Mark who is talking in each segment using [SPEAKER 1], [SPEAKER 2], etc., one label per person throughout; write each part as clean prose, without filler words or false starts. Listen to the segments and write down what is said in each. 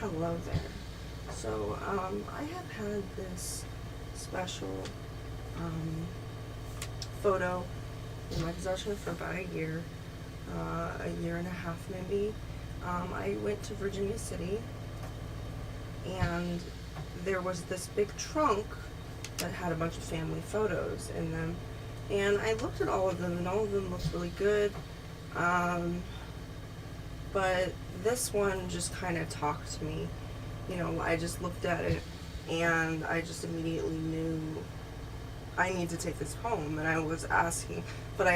[SPEAKER 1] Hello there. So, I have had this special um, photo in my possession for about a year and a half maybe. I went to Virginia City, and there was this big trunk that had a bunch of family photos in them. And I looked at all of them, and all of them looked really good. Um, but this one just kind of talked to me. I just looked at it and I just immediately knew I need to take this home. And I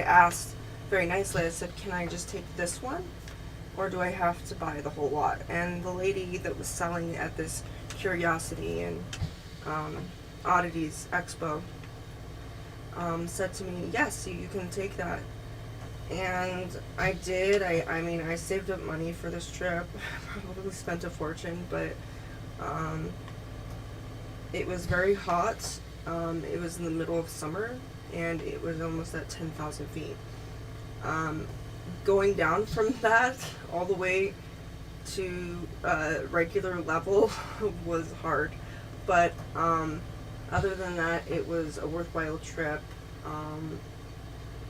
[SPEAKER 1] asked very nicely, I said, can I just take this one? Or do I have to buy the whole lot? And the lady that was selling at this curiosity and oddities expo said to me, yes, you can take that. And I did. I saved up money for this trip. Probably spent a fortune, but it was very hot. It was in the middle of summer, and it was almost at 10,000 feet. Going down from that all the way to regular level was hard. But other than that, it was a worthwhile trip.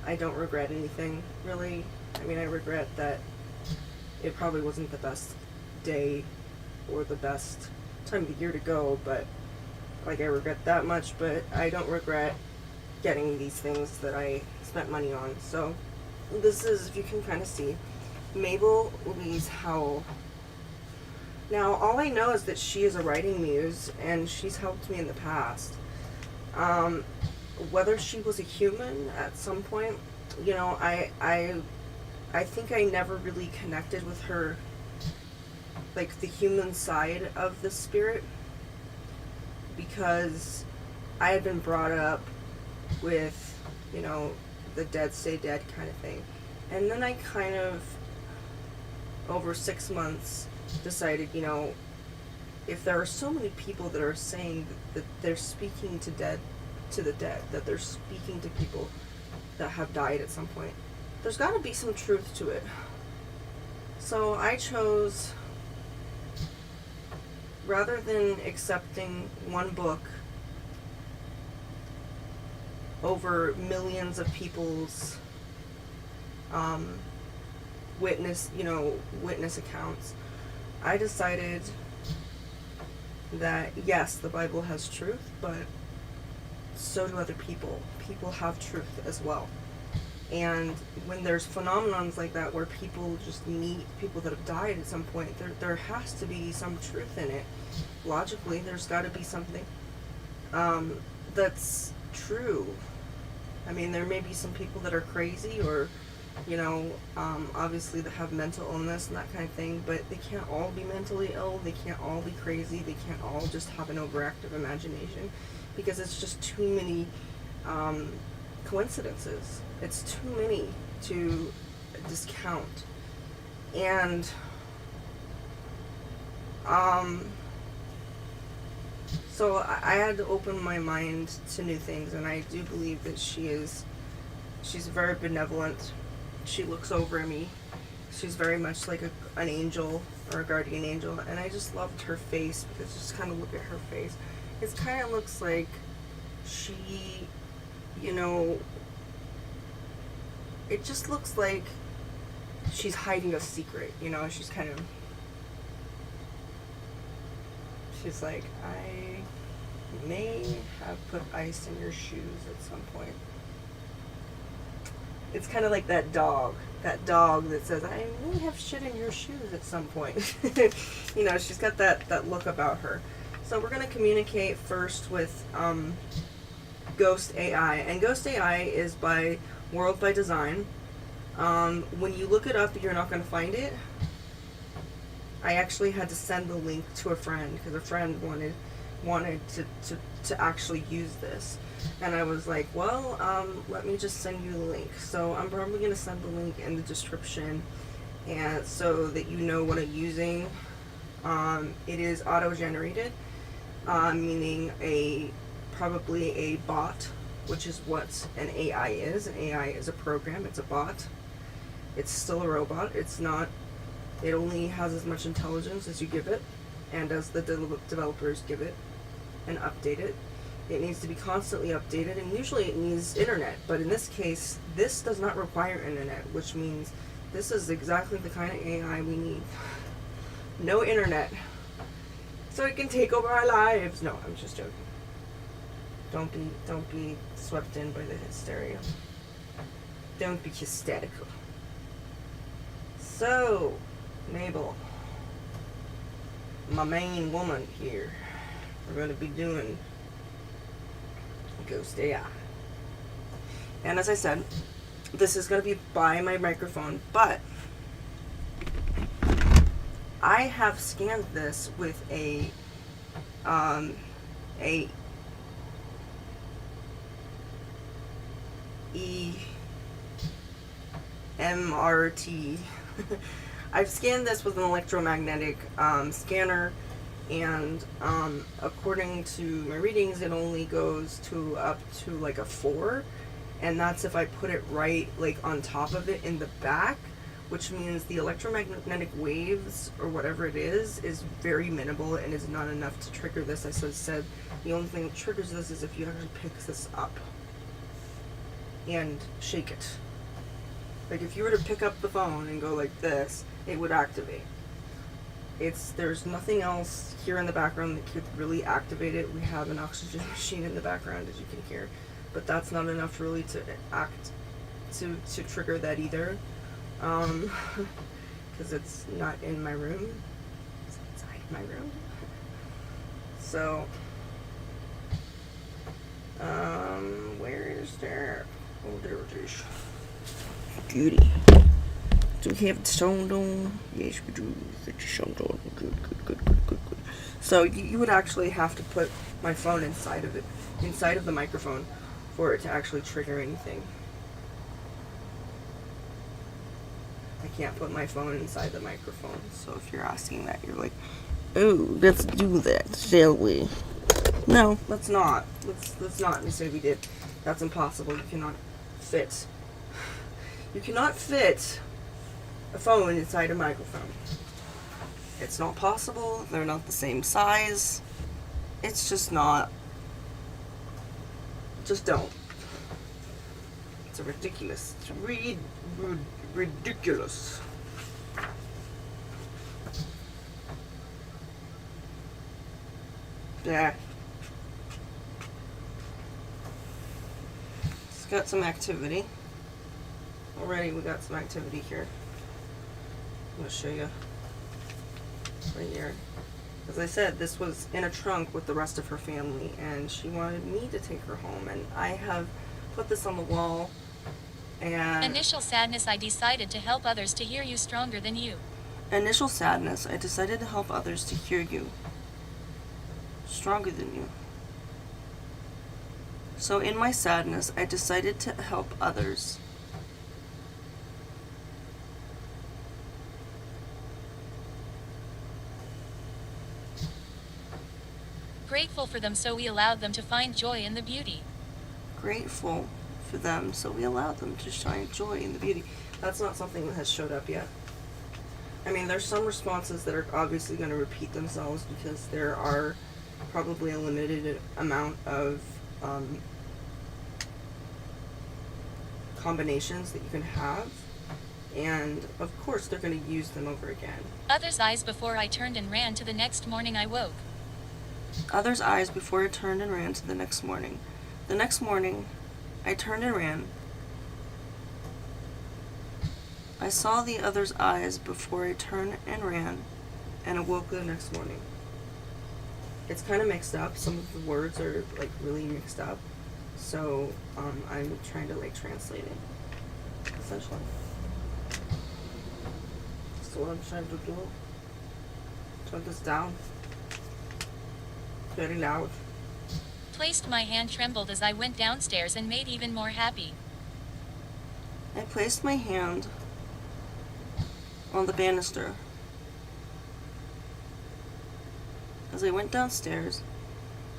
[SPEAKER 1] I don't regret anything, really. I regret that it probably wasn't the best day or the best time of the year to go, but I regret that much, but I don't regret getting these things that I spent money on. So this is, if you can kind of see, Mabel Howell. Now, all I know is that she is a writing muse, and she's helped me in the past. Whether she was a human at some point, I think I never really connected with her, like the human side of the spirit, because I had been brought up with, the dead stay dead kind of thing. And then I kind of, over 6 months, decided, if there are so many people that are saying that they're speaking to the dead, that they're speaking to people that have died at some point, there's got to be some truth to it. So I chose, rather than accepting one book over millions of people's witness accounts, I decided that yes, the Bible has truth, but so do other people. People have truth as well. And when there's phenomenons like that where people just meet people that have died at some point, there has to be some truth in it. Logically, there's got to be something that's true. There may be some people that are crazy or, obviously that have mental illness and that kind of thing, but they can't all be mentally ill. They can't all be crazy. They can't all just have an overactive imagination, because it's just too many coincidences. It's too many to discount. And so I had to open my mind to new things, and I do believe that she's very benevolent. She looks over me. She's very much like an angel or a guardian angel, and I just loved her face, because just kind of look at her face. It kind of looks like she, it just looks like she's hiding a secret, she's like, I may have put ice in your shoes at some point. It's kind of like that dog that says, I may have shit in your shoes at some point. She's got that look about her. So we're going to communicate first with Ghost AI. And Ghost AI is by World by Design. When you look it up, you're not going to find it. I actually had to send the link to a friend, because a friend wanted to actually use this. And I was like, well, let me just send you the link. So I'm probably going to send the link in the description, and so that you know what I'm using. It is auto-generated, meaning probably a bot, which is what an AI is. An AI is a program. It's a bot. It's still a robot. It only has as much intelligence as you give it. and as the developers give it and update it, it needs to be constantly updated, and usually it needs internet. But in this case, this does not require internet, which means this is exactly the kind of AI we need. No internet. So it can take over our lives. No, I'm just joking. Don't be swept in by the hysteria. Don't be hysterical. So, Mabel, my main woman here, we're going to be doing Ghost AI. And as I said, this is going to be by my microphone, but I have scanned this with a EMRT. I've scanned this with an electromagnetic scanner, and according to my readings, it only goes to up to like a 4, and that's if I put it right like on top of it in the back, which means the electromagnetic waves or whatever it is very minimal and is not enough to trigger this. As I said, the only thing that triggers this is if you actually pick this up and shake it. Like if you were to pick up the phone and go like this, it would activate. There's nothing else here in the background that could really activate it. We have an oxygen machine in the background, as you can hear, but that's not enough really to to trigger that either, because it's not in my room. It's outside my room. So, where is there? Oh, there it is. Beauty. Do we have the sound on? Yes, we do. Get the sound on. Good. So you would actually have to put my phone inside of the microphone, for it to actually trigger anything. I can't put my phone inside the microphone. So if you're asking that, you're like, oh, let's do that, shall we? No, let's not. Let's not. And say we did. That's impossible. You cannot fit a phone inside a microphone. It's not possible. They're not the same size. It's just not. Just don't. It's ridiculous. It's ridiculous. Yeah. It's got some activity. Already we got some activity here. I'm going to show you right here. As I said, this was in a trunk with the rest of her family, and she wanted me to take her home, and I have put this on the wall. And
[SPEAKER 2] initial sadness, I decided to help others to hear you stronger than you.
[SPEAKER 1] Initial sadness, I decided to help others to hear you stronger than you. So in my sadness, I decided to help others.
[SPEAKER 2] Grateful for them, so we allowed them to find joy in the beauty.
[SPEAKER 1] Grateful for them, so we allowed them to find joy in the beauty. That's not something that has showed up yet. I mean, there's some responses that are obviously going to repeat themselves because there are probably a limited amount of combinations that you can have, and of course they're going to use them over again.
[SPEAKER 2] Others' eyes before I turned and ran to the next morning I woke.
[SPEAKER 1] Others' eyes before I turned and ran to the next morning. The next morning, I turned and ran. I saw the other's eyes before I turned and ran, and awoke the next morning. It's kind of mixed up. Some of the words are like really mixed up, so I'm trying to like translate it, essentially. So what I'm trying to do, turn this down. Very loud.
[SPEAKER 2] Placed my hand trembled as I went downstairs and made even more happy.
[SPEAKER 1] I placed my hand on the banister as I went downstairs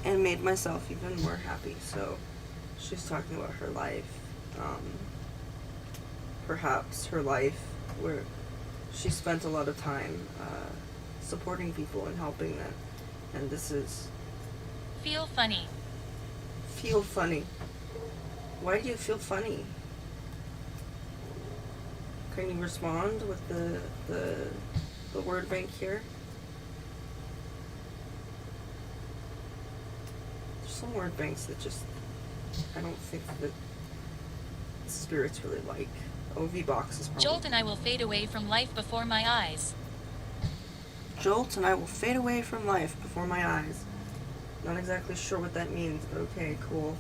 [SPEAKER 1] and made myself even more happy. So she's talking about her life, perhaps her life where she spent a lot of time supporting people and helping them. And this is
[SPEAKER 2] Feel funny.
[SPEAKER 1] feel funny. Why do you feel funny? Can you respond with the word bank here? There's some word banks that just, I don't think that spirits really like. OV box is probably.
[SPEAKER 2] Jolt and I will fade away from life before my eyes.
[SPEAKER 1] Jolt and I will fade away from life before my eyes. Not exactly sure what that means, but okay, cool.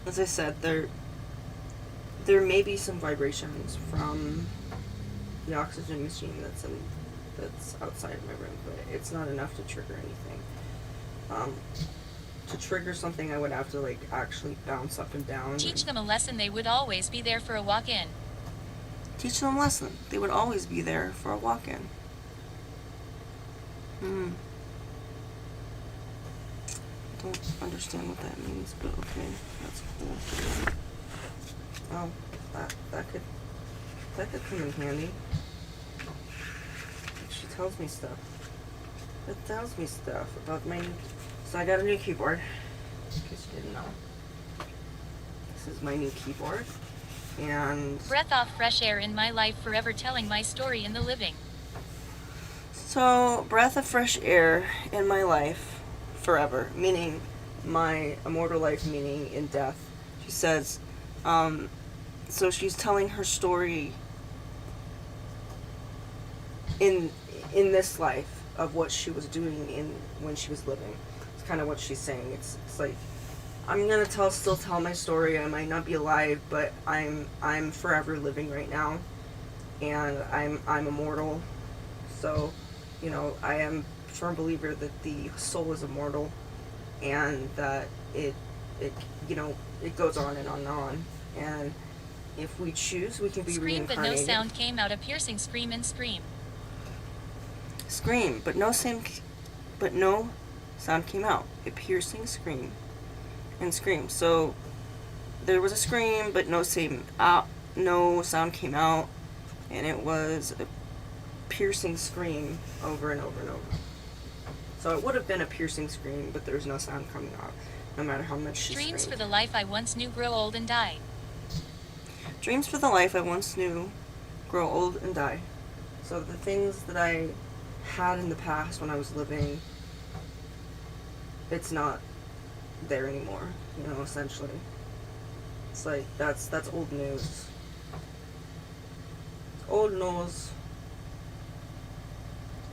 [SPEAKER 1] As I said, there may be some vibrations from the oxygen machine that's outside of my room, but it's not enough to trigger anything. To trigger something, I would have to like actually bounce up and down.
[SPEAKER 2] Teach them a lesson, they would always be there for a walk-in.
[SPEAKER 1] Teach them a lesson. They would always be there for a walk-in. Don't understand what that means, but okay, that's cool. Oh, that could come in handy. She tells me stuff. It tells me stuff about my new. So I got a new keyboard. In case you didn't know. This is my new keyboard, and
[SPEAKER 2] Breath off fresh air in my life, forever telling my story in the living.
[SPEAKER 1] so breath of fresh air in my life forever, meaning my immortal life, meaning in death. She says, so she's telling her story in this life of what she was doing in when she was living. It's kind of what she's saying. It's like, I'm gonna still tell my story. I might not be alive, but I'm forever living right now, and I'm immortal. So, you know, I am a firm believer that the soul is immortal, and that it you know, it goes on and on and on. And if we choose, we can be
[SPEAKER 2] Scream, but no
[SPEAKER 1] reincarnated.
[SPEAKER 2] sound came out. A piercing scream and scream.
[SPEAKER 1] Scream, but no sound came out. A piercing scream and scream. So there was a scream, but no sound came out, and it was a piercing scream over and over and over. So it would have been a piercing scream, but there's no sound coming out, no matter how much she
[SPEAKER 2] Dreams for
[SPEAKER 1] screamed.
[SPEAKER 2] the life I once knew grow old and die.
[SPEAKER 1] Dreams for the life I once knew grow old and die. So the things that I had in the past when I was living, it's not there anymore, you know, essentially. It's like, that's old news. Old news.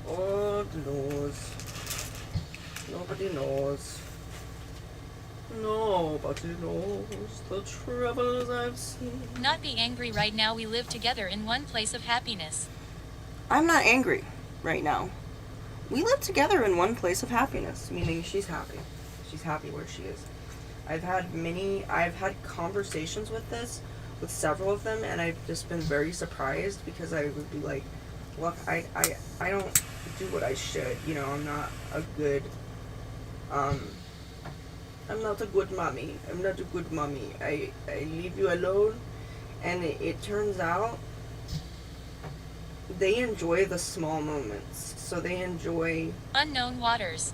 [SPEAKER 1] Old news. Nobody knows. Nobody knows the troubles I've seen.
[SPEAKER 2] Not be angry right now, we live together in one place of happiness.
[SPEAKER 1] I'm not angry right now. We live together in one place of happiness, meaning she's happy. She's happy where she is. I've had conversations with several of them, and I've just been very surprised, because I would be like, look, I don't do what I should, you know, I'm not a good mommy. I'm not a good mommy. I leave you alone, and it turns out they enjoy the small moments. So they enjoy
[SPEAKER 2] Unknown waters.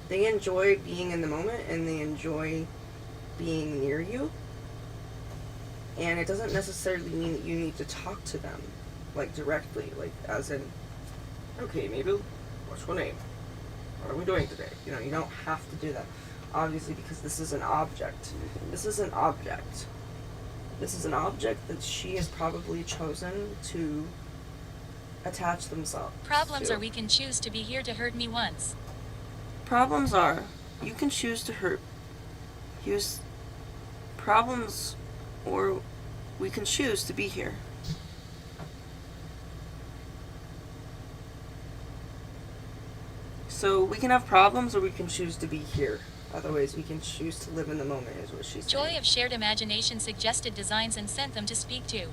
[SPEAKER 1] being in the moment, and they enjoy being near you. And it doesn't necessarily mean that you need to talk to them, like, directly, like, as in, okay, Mabel, what's your name? What are we doing today? You know, you don't have to do that. Obviously, because this is an object. This is an object. This is an object that she has probably chosen to attach themselves
[SPEAKER 2] Problems
[SPEAKER 1] to.
[SPEAKER 2] are we can choose to be here to hurt me once.
[SPEAKER 1] Problems are, you can choose to hurt. Here's problems, or we can choose to be here. So we can have problems, or we can choose to be here. Otherwise, we can choose to live in the moment, is what she's saying.
[SPEAKER 2] Joy of shared imagination suggested designs and sent them to speak to.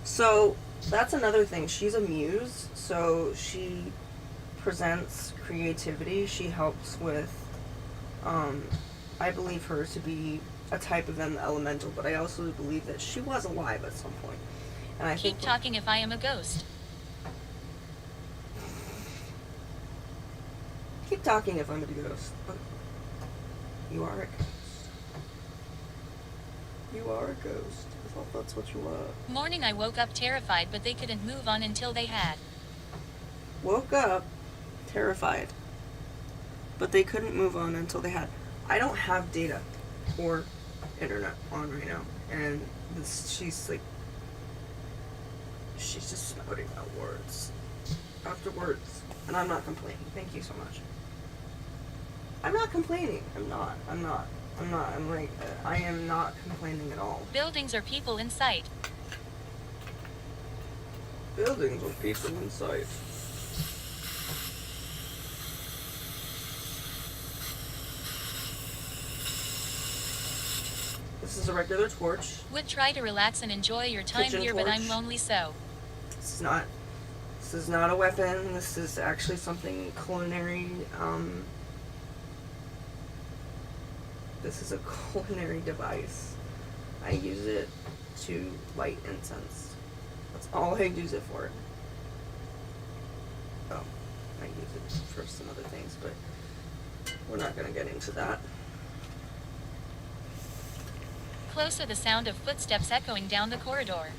[SPEAKER 1] So that's another thing. She's a muse, so she presents creativity. She helps with, I believe her to be a type of an elemental, but I also believe that she was alive at some point. And I
[SPEAKER 2] Keep
[SPEAKER 1] think
[SPEAKER 2] talking if I am a ghost.
[SPEAKER 1] keep talking if I'm a ghost. You are a ghost. You are a ghost. I thought that's what you are.
[SPEAKER 2] Morning I woke up terrified, but they couldn't move on until they had.
[SPEAKER 1] Woke up terrified, but they couldn't move on until they had. I don't have data or internet on right now, and she's just spouting out words after words, and I'm not complaining. Thank you so much. I'm not complaining. I am not complaining at all.
[SPEAKER 2] Buildings or people in sight.
[SPEAKER 1] Buildings or people in sight. This is a regular torch.
[SPEAKER 2] Would try to relax and enjoy your time
[SPEAKER 1] Kitchen
[SPEAKER 2] here, but I'm
[SPEAKER 1] torch.
[SPEAKER 2] lonely so.
[SPEAKER 1] This is not a weapon. This is actually something culinary. This is a culinary device. I use it to light incense. That's all I use it for. Oh, I use it for some other things, but we're not going to get into that.
[SPEAKER 2] Closer the sound of footsteps echoing down the corridor.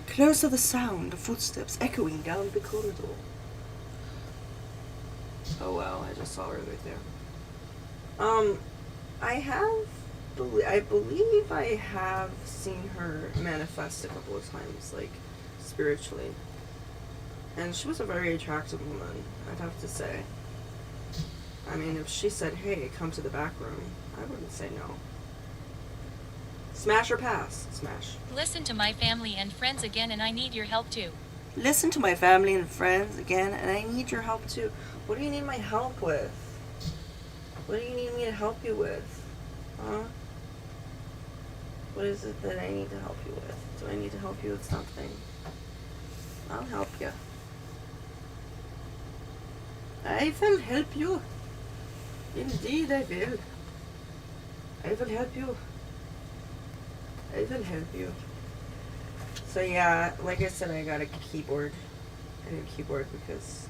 [SPEAKER 1] Closer the sound of footsteps echoing down the corridor. Oh wow, I just saw her right there. I believe I have seen her manifest a couple of times, like, spiritually. And she was a very attractive woman, I'd have to say. I mean, if she said, hey, come to the back room, I wouldn't say no. Smash or pass? Smash.
[SPEAKER 2] Listen to my family and friends again, and I need your help too.
[SPEAKER 1] Listen to my family and friends again, and I need your help too. What do you need my help with? What do you need me to help you with? Huh? What is it that I need to help you with? Do I need to help you with something? I'll help you. I will help you. Indeed I will. I will help you. I will help you. So yeah, like I said, I got a keyboard. A new keyboard because,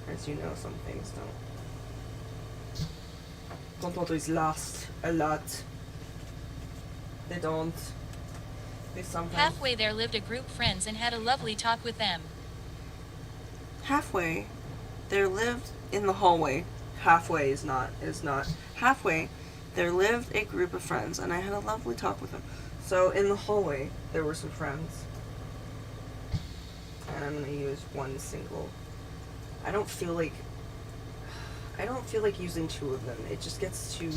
[SPEAKER 1] as you know, some things don't always last a lot. They don't. They sometimes.
[SPEAKER 2] Halfway there lived a group friends and had a lovely talk with them.
[SPEAKER 1] Halfway, there lived in the hallway. Halfway is not. Halfway, there lived a group of friends, and I had a lovely talk with them. So in the hallway, there were some friends, and I'm gonna use one single. I don't feel like using two of them. It just gets too.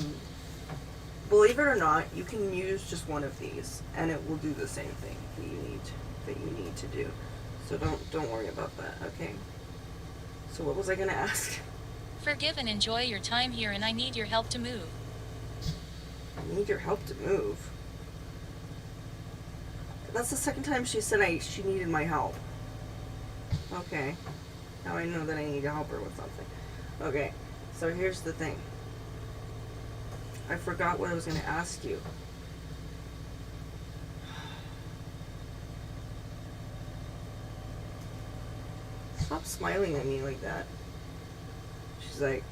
[SPEAKER 1] Believe it or not, you can use just one of these, and it will do the same thing that you need to do. So don't worry about that, okay? So what was I gonna ask?
[SPEAKER 2] Forgive and enjoy your time here, and I need your help to move.
[SPEAKER 1] I need your help to move. That's the second time she said she needed my help. Okay. Now I know that I need to help her with something. Okay. So here's the thing. I forgot what I was going to ask you. Stop smiling at me like that. She's like,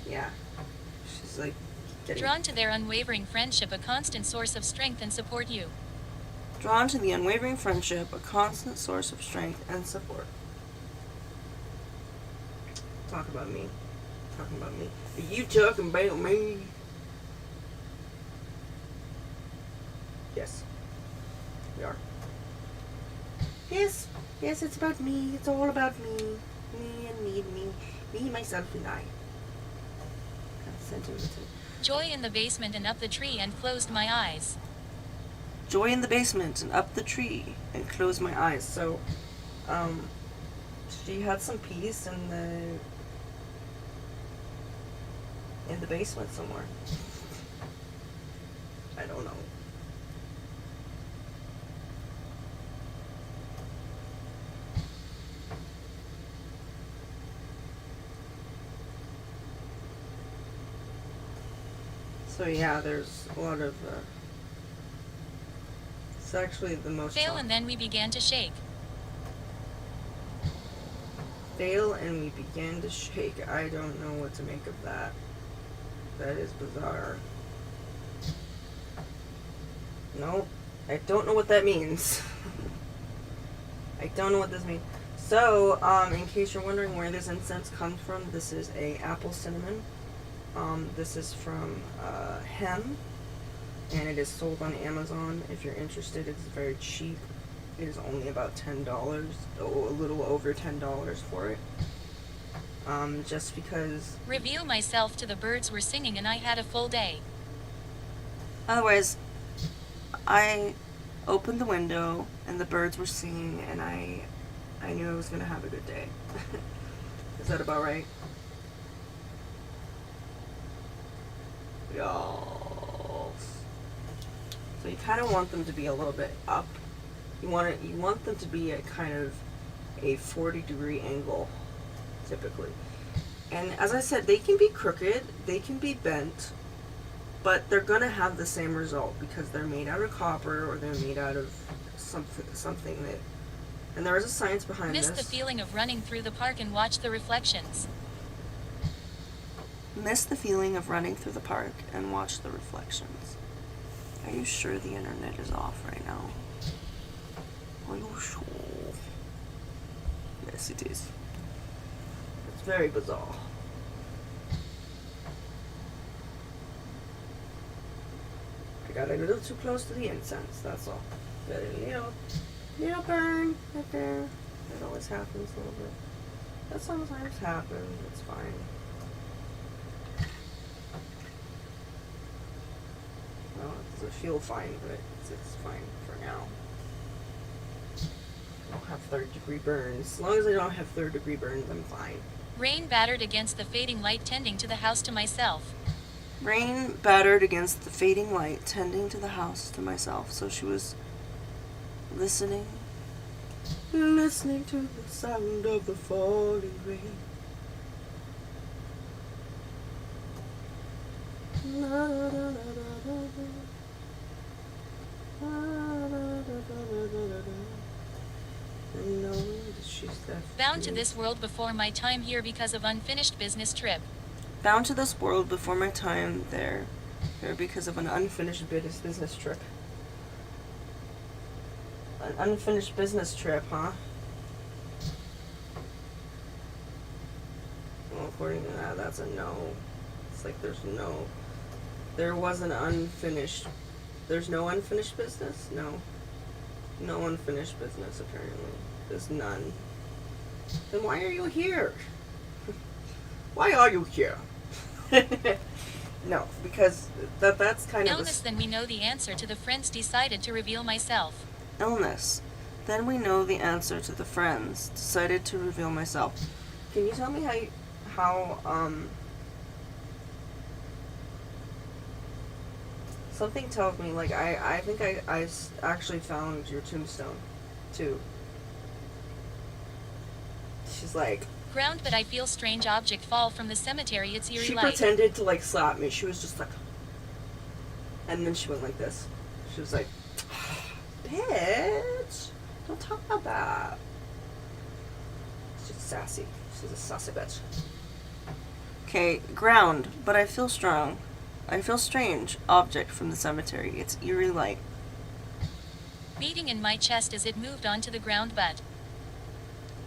[SPEAKER 1] yeah. She's like,
[SPEAKER 2] Drawn to their unwavering friendship, a constant source of strength and support you.
[SPEAKER 1] Drawn to the unwavering friendship, a constant source of strength and support. Talk about me. Talking about me. Are you talking about me? Yes. We are. Yes. Yes, it's about me. It's all about me. Me and me and me. Me, myself, and I. Sentimental.
[SPEAKER 2] Joy in the basement and up the tree and closed my eyes.
[SPEAKER 1] Joy in the basement and up the tree and closed my eyes. So, she had some peace in the basement somewhere. I don't know. So yeah, there's a lot of, it's actually the most
[SPEAKER 2] Fail, and then we began to shake.
[SPEAKER 1] fail and we began to shake. I don't know what to make of that. That is bizarre. No, I don't know what that means. I don't know what this means. So, in case you're wondering where this incense comes from, this is a apple cinnamon. This is from Hem, and it is sold on Amazon. If you're interested, it's very cheap. It is only about $10, a little over $10 for it. Just because.
[SPEAKER 2] Reveal myself to the birds were singing and I had a full day.
[SPEAKER 1] Otherwise, I opened the window and the birds were singing, and I knew I was gonna have a good day. Is that about right? Yes. So you kind of want them to be a little bit up. You want them to be at kind of a 40-degree angle, typically. And as I said, they can be crooked, they can be bent, but they're gonna have the same result because they're made out of copper or they're made out of something that. And there is a science behind this.
[SPEAKER 2] Missed the feeling of running through the park and watch the reflections.
[SPEAKER 1] Miss the feeling of running through the park and watch the reflections. Are you sure the internet is off right now? Are you sure? Yes, it is. It's very bizarre. I got a little too close to the incense, that's all. Got a little burn right there. It always happens a little bit. That sometimes happens, it's fine. Well, it doesn't feel fine, but it's fine for now. I don't have third-degree burns. As long as I don't have third-degree burns, I'm fine.
[SPEAKER 2] Rain battered against the fading light, tending to the house to myself.
[SPEAKER 1] Rain battered against the fading light, tending to the house to myself. So she was listening to the sound of the falling rain. La, da, da, da, da, da.
[SPEAKER 2] Bound to this world before my time here because of unfinished business trip.
[SPEAKER 1] Bound to this world before my time there because of an unfinished business trip. An unfinished business trip, huh? Well, according to that, that's a no. It's like there's no unfinished business? No. No unfinished business, apparently. There's none. Then why are you here? Why are you here? No, because that's kind of
[SPEAKER 2] illness. Then we know the answer to the friends. Decided to reveal myself.
[SPEAKER 1] Illness. Then we know the answer to the friends. Decided to reveal myself. Can you tell me how something tells me, like, I think I actually found your tombstone, too. She's like...
[SPEAKER 2] Ground, but I feel strange object fall from the cemetery. It's eerie light.
[SPEAKER 1] She pretended to, like, slap me. She was just like... And then she went like this. She was like... Bitch! Don't talk about that. She's sassy. She's a sassy bitch. Okay, ground, but I feel strong. I feel strange object from the cemetery. It's eerie light.
[SPEAKER 2] Beating in my chest as it moved onto the ground, but...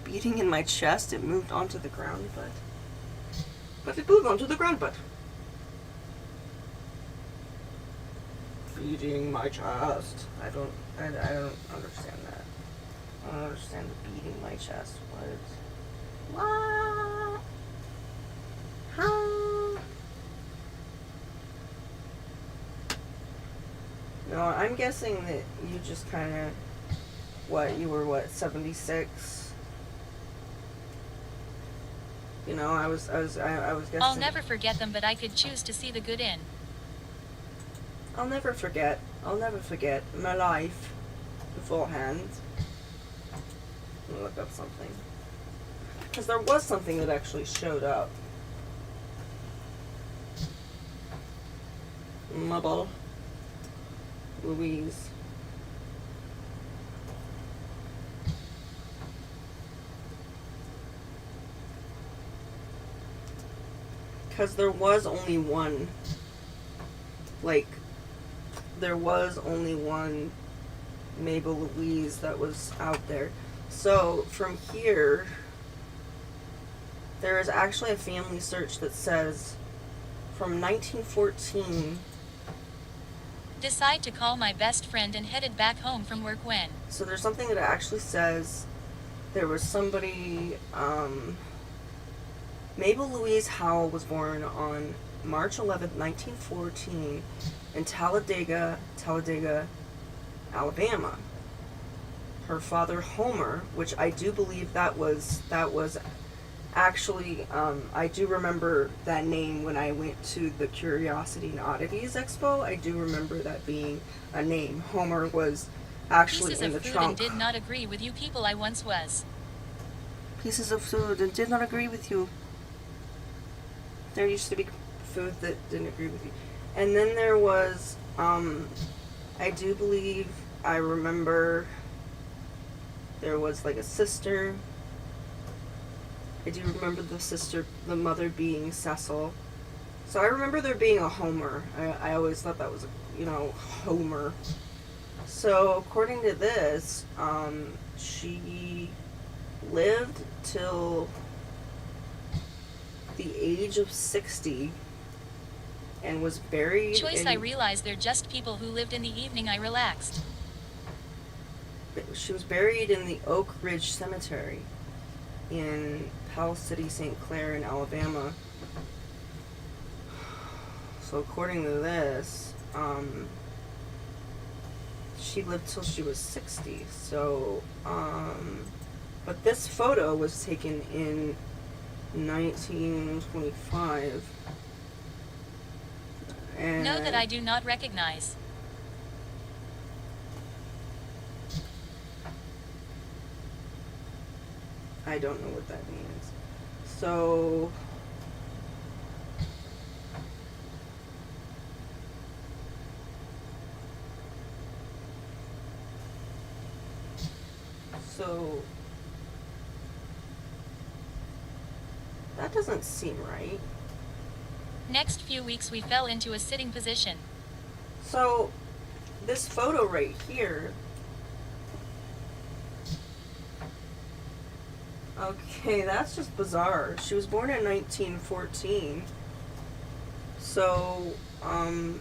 [SPEAKER 1] Beating in my chest, it moved onto the ground, but... But it moved onto the ground, but... Beating my chest. I don't understand that. I don't understand beating my chest. What? How? No, I'm guessing that you just kind of, you were 76? You know, I was guessing.
[SPEAKER 2] I'll never forget them, but I could choose to see the good in.
[SPEAKER 1] I'll never forget my life beforehand. Let me look up something. Because there was something that actually showed up. Mabel Louise. Because there was only one, like, there was only one Mabel Louise that was out there. So from here, there is actually a family search that says from 1914.
[SPEAKER 2] Decide to call my best friend and headed back home from work when.
[SPEAKER 1] So there's something that actually says there was somebody, Mabel Louise Howell was born on March 11th, 1914 in Talladega, Alabama. Her father, Homer, which I do believe that was actually, I do remember that name when I went to the Curiosity and Oddities Expo. I do remember that being a name. Homer was actually
[SPEAKER 2] Pieces
[SPEAKER 1] in the
[SPEAKER 2] of food
[SPEAKER 1] trunk.
[SPEAKER 2] and did not agree with you people I once was.
[SPEAKER 1] Pieces of food and did not agree with you. There used to be food that didn't agree with you. And then there was, I do believe, I remember there was like a sister. I do remember the mother being Cecil. So I remember there being a Homer. I always thought that was, Homer. So according to this, she lived till the age of 60 and was buried
[SPEAKER 2] Choice I realized they're just people who lived in the evening I relaxed.
[SPEAKER 1] She was buried in the Oak Ridge Cemetery in Powell City, St. Clair in Alabama. So according to this, she lived till she was 60. So, but this photo was taken in 1925. And
[SPEAKER 2] Know that I do not recognize.
[SPEAKER 1] I don't know what that means. So that doesn't seem right.
[SPEAKER 2] Next few weeks we fell into a sitting position.
[SPEAKER 1] So this photo right here, okay, that's just bizarre. She was born in 1914. So, and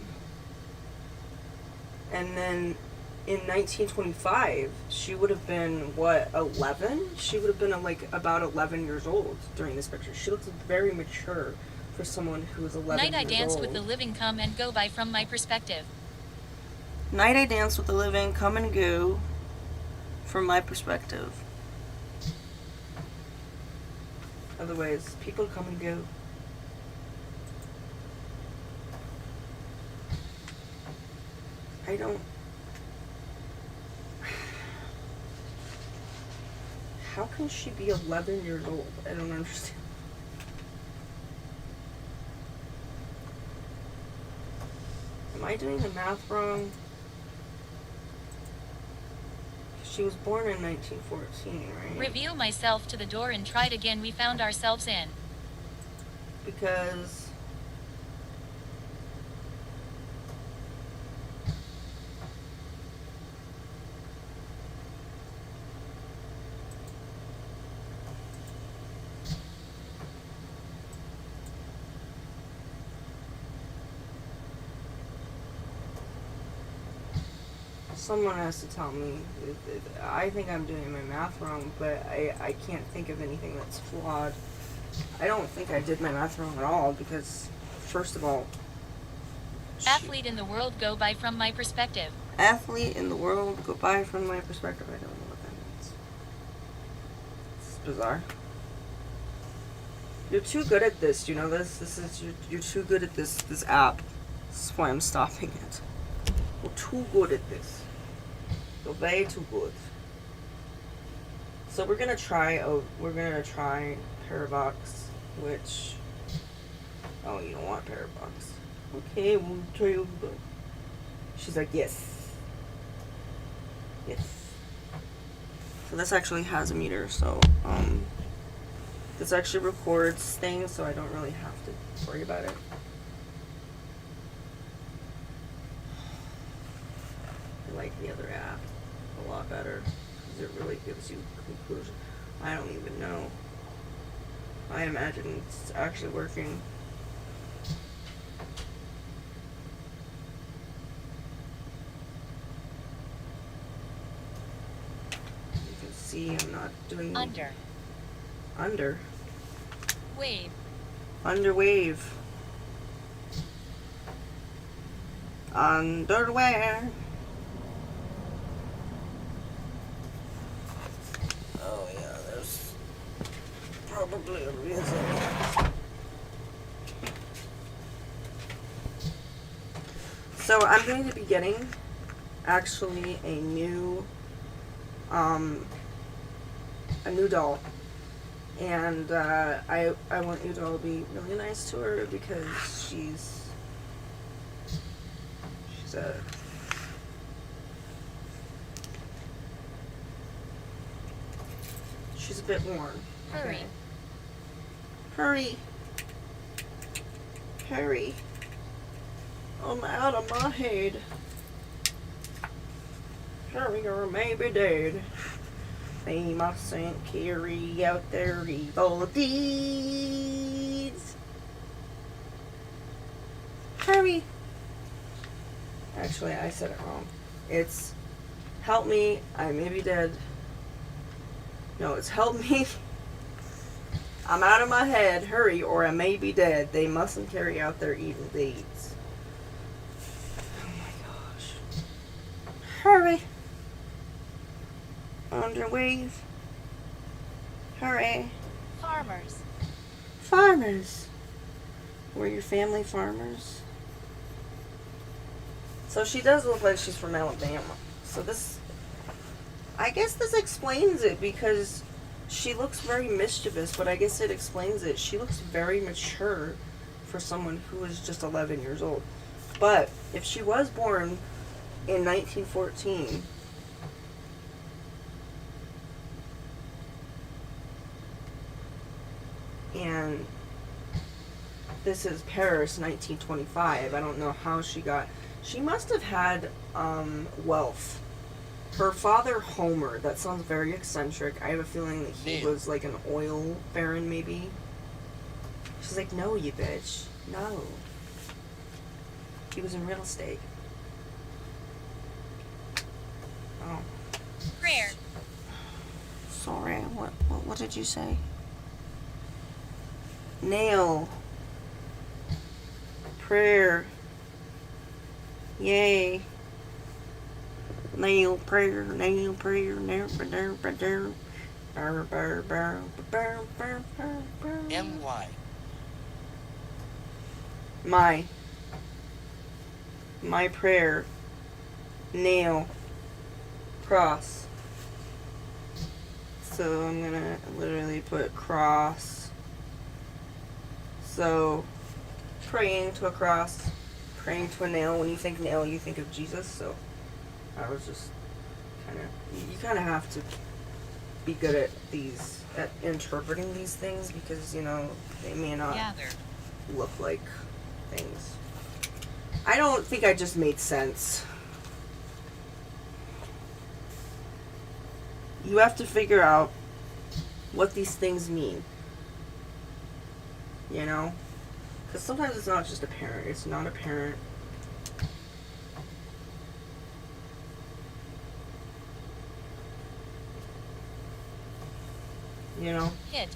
[SPEAKER 1] then in 1925, she would have been, 11? She would have been about 11 years old during this picture. She looks very mature for someone who is 11
[SPEAKER 2] Night I
[SPEAKER 1] years
[SPEAKER 2] danced
[SPEAKER 1] old.
[SPEAKER 2] with the living come and go by from my perspective.
[SPEAKER 1] Night I danced with the living come and go from my perspective. Otherwise, people come and go. I don't... How can she be 11 years old? I don't understand. Am I doing the math wrong? She was born in 1914, right?
[SPEAKER 2] Reveal myself to the door and tried again we found ourselves in.
[SPEAKER 1] Because... someone has to tell me. I think I'm doing my math wrong, but I can't think of anything that's flawed. I don't think I did my math wrong at all, because, first of all...
[SPEAKER 2] Athlete in the world go by from my perspective.
[SPEAKER 1] Athlete in the world go by from my perspective. I don't know what that means. It's bizarre. You're too good at this, you know this? You're too good at this app. This is why I'm stopping it. You're too good at this. You're way too good. So we're gonna try Parabox, which... Oh, you don't want Parabox. Okay, we'll try over. She's like, yes. Yes. So this actually has a meter, so, this actually records things, so I don't really have to worry about it. I like the other app a lot better, because it really gives you conclusion. I don't even know. I imagine it's actually working. You can see I'm not doing under
[SPEAKER 2] wave.
[SPEAKER 1] Under wave. Underwear. Oh yeah, there's probably a reason. So I'm going to be getting actually a new doll. And I want you to all be really nice to her because she's a bit worn.
[SPEAKER 2] Hurry.
[SPEAKER 1] Okay. Hurry. Hurry. I'm out of my head. Hurry or maybe dead. They mustn't carry out their evil deeds. Hurry. Actually, I said it wrong. It's help me, I may be dead. No, it's help me. I'm out of my head. Hurry or I may be dead. They mustn't carry out their evil deeds. Oh my gosh. Hurry. Under wave. Hurry.
[SPEAKER 2] Farmers.
[SPEAKER 1] Farmers. Were your family farmers? So she does look like she's from Alabama. So this, I guess this explains it because she looks very mischievous, but I guess it explains it. She looks very mature for someone who is just 11 years old. But if she was born in 1914, and this is Paris, 1925. I don't know how she must have had wealth. Her father, Homer, that sounds very eccentric. I have a feeling that he was like an oil baron, maybe. She's like, no, you bitch. No. He was in real estate. Oh.
[SPEAKER 2] Prayer.
[SPEAKER 1] Sorry, what did you say? Nail. Prayer. Yay. Nail prayer, nail prayer, nail prayer, prayer.
[SPEAKER 3] M-Y.
[SPEAKER 1] My prayer. Nail. Cross. So I'm gonna literally put cross. So praying to a cross, praying to a nail. When you think nail, you think of Jesus. So I was just you kind of have to be good at interpreting these things because, you know, they may not look like things. I don't think I just made sense. You have to figure out what these things mean. You know? Because sometimes it's not just apparent. It's not apparent. You know?
[SPEAKER 2] Hit.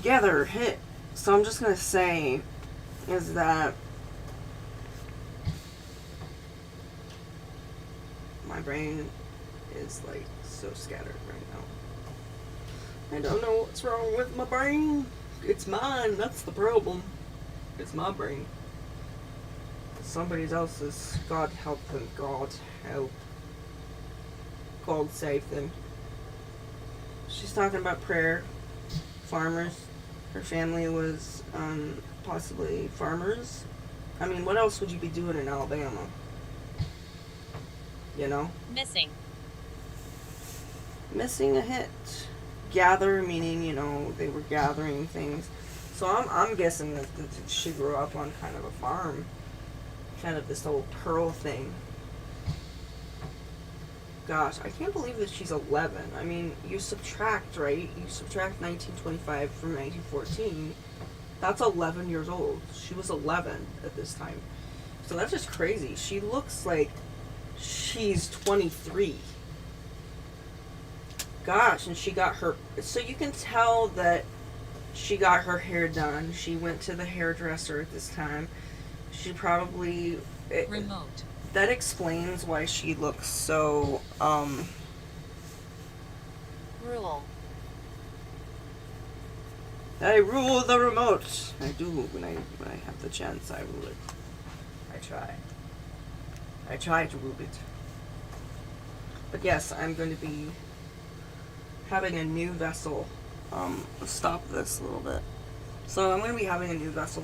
[SPEAKER 1] Gather, hit. So I'm just going to say is that my brain is like so scattered right now. I don't know what's wrong with my brain. It's mine. That's the problem. It's my brain. Somebody else's. God help them. God help. God save them. She's talking about prayer. Farmers. Her family was possibly farmers. I mean, what else would you be doing in Alabama? You know? Missing a hit. Gather meaning, you know, they were gathering things. So I'm guessing that she grew up on kind of a farm. Kind of this old pearl thing. Gosh, I can't believe that she's 11. I mean, you subtract, right? You subtract 1925 from 1914. That's 11 years old. She was 11 at this time. So that's just crazy. She looks like she's 23. Gosh, and she got her... So you can tell that she got her hair done. She went to the hairdresser at this time. She probably...
[SPEAKER 2] Remote.
[SPEAKER 1] That explains why she looks so,
[SPEAKER 2] Rule.
[SPEAKER 1] I rule the remote. I do when I have the chance. I rule it. I try to rule it. But yes, I'm going to be having a new vessel. Stop this a little bit. So I'm going to be having a new vessel.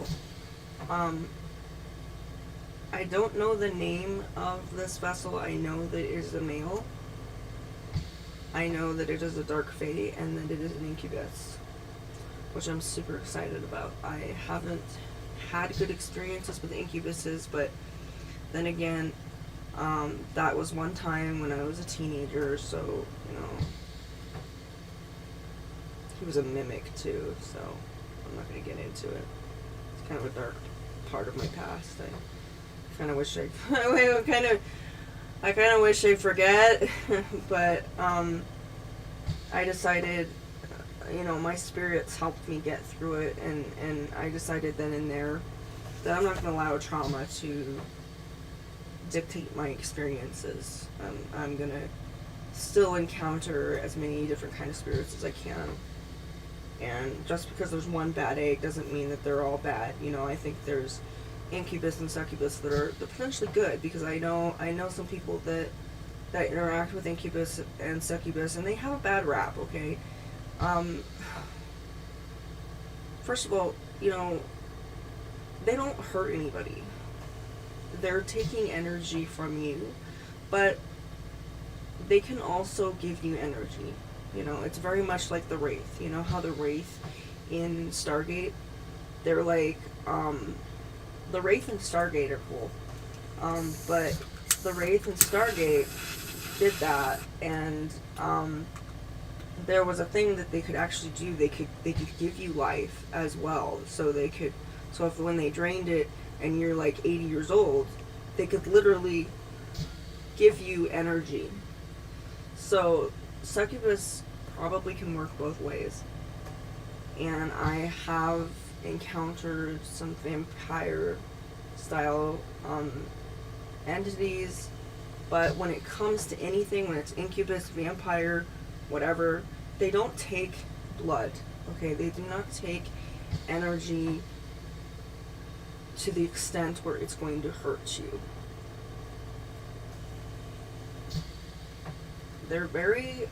[SPEAKER 1] I don't know the name of this vessel. I know that it is a male. I know that it is a dark fae and that it is an incubus, which I'm super excited about. I haven't had good experiences with incubuses, but then again, that was one time when I was a teenager, so, you know, he was a mimic too, so I'm not going to get into it. It's kind of a dark part of my past. I kind of wish I wish I forget, but I decided, you know, my spirits helped me get through it, and I decided then and there that I'm not going to allow trauma to dictate my experiences. I'm going to still encounter as many different kind of spirits as I can. And just because there's one bad egg doesn't mean that they're all bad. You know, I think there's incubus and succubus that are potentially good, because I know some people that interact with incubus and succubus and they have a bad rap, okay? First of all, you know, they don't hurt anybody. They're taking energy from you, but they can also give you energy. You know, it's very much like the Wraith. You know how the Wraith in Stargate, they're like, the Wraith in Stargate are cool. But the Wraith in Stargate did that, and there was a thing that they could actually do. They could give you life as well. So if when they drained it and you're like 80 years old, they could literally give you energy. So succubus probably can work both ways. And I have encountered some vampire style entities, but when it comes to anything, when it's incubus, vampire, whatever, they don't take blood, okay? They do not take energy to the extent where it's going to hurt you. They're very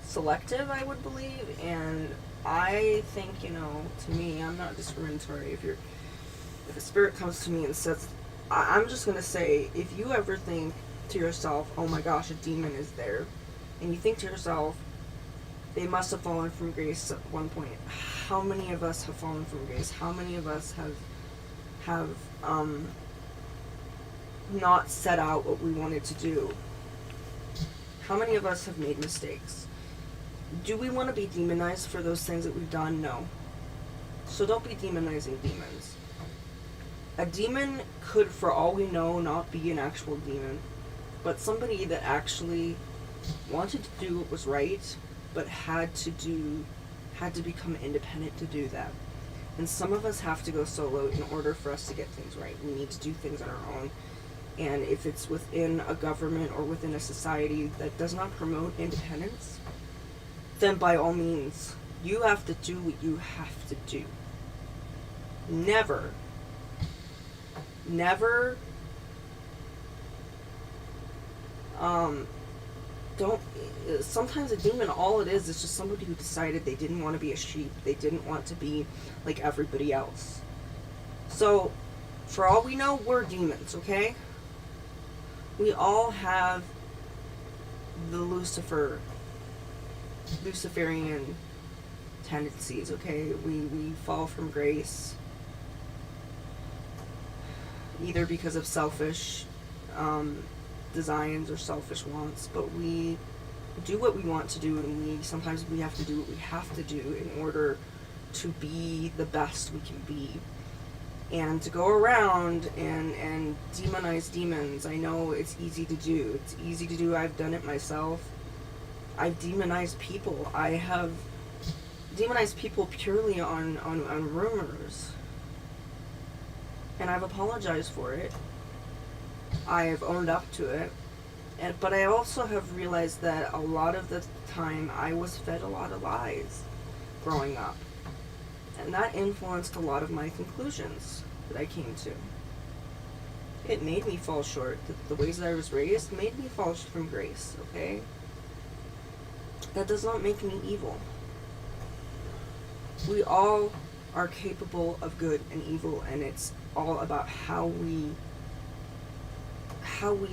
[SPEAKER 1] selective, I would believe, and I think, you know, to me, I'm not discriminatory. If a spirit comes to me and says, I'm just going to say, if you ever think to yourself, oh my gosh, a demon is there, and you think to yourself, they must have fallen from grace at one point. How many of us have fallen from grace? How many of us have not set out what we wanted to do? How many of us have made mistakes? Do we want to be demonized for those things that we've done? No. So don't be demonizing demons. A demon could, for all we know, not be an actual demon, but somebody that actually wanted to do what was right, but had to become independent to do that. And some of us have to go solo in order for us to get things right. We need to do things on our own. And if it's within a government or within a society that does not promote independence, then by all means, you have to do what you have to do. Never don't, sometimes a demon, all it is just somebody who decided they didn't want to be a sheep. They didn't want to be like everybody else. So, for all we know, we're demons, okay? We all have the Luciferian tendencies, okay? We fall from grace either because of selfish designs or selfish wants, but we do what we want to do, and sometimes we have to do what we have to do in order to be the best we can be. And to go around and demonize demons, I know it's easy to do. It's easy to do. I've done it myself. I've demonized people. I have demonized people purely on rumors. And I've apologized for it. I have owned up to it. But I also have realized that a lot of the time I was fed a lot of lies growing up. And that influenced a lot of my conclusions that I came to. It made me fall short. The ways that I was raised made me fall from grace, okay? That does not make me evil. We all are capable of good and evil, and it's all about how we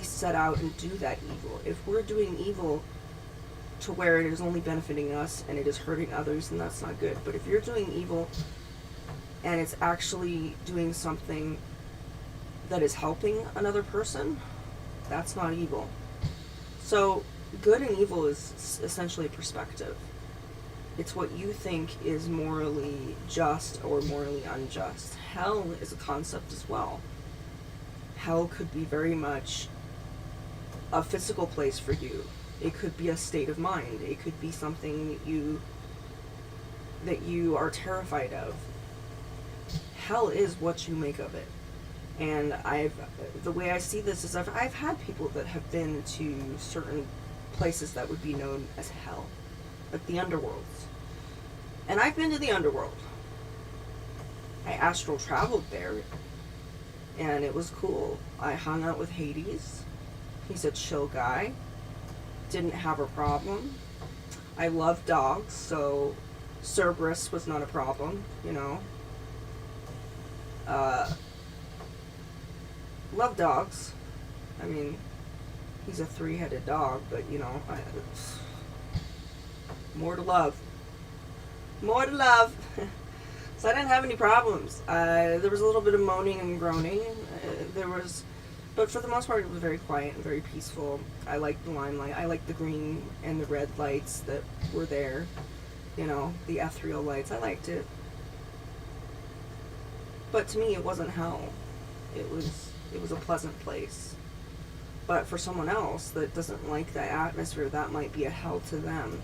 [SPEAKER 1] set out and do that evil. If we're doing evil to where it is only benefiting us and it is hurting others, then that's not good. But if you're doing evil and it's actually doing something that is helping another person, that's not evil. So good and evil is essentially perspective. It's what you think is morally just or morally unjust. Hell is a concept as well. Hell could be very much a physical place for you. It could be a state of mind. It could be something that you are terrified of. Hell is what you make of it. And the way I see this is I've had people that have been to certain places that would be known as hell, like the underworlds. And I've been to the underworld. I astral traveled there, and it was cool. I hung out with Hades. He's a chill guy. Didn't have a problem. I love dogs, so Cerberus was not a problem, you know. Love dogs. I mean, he's a 3-headed dog, but you know, more to love. More to love. So I didn't have any problems. There was a little bit of moaning and groaning. But for the most part, it was very quiet and very peaceful. I liked the limelight. I liked the green and the red lights that were there. You know, the ethereal lights. I liked it. But to me, it wasn't hell. It was a pleasant place. But for someone else that doesn't like that atmosphere, that might be a hell to them.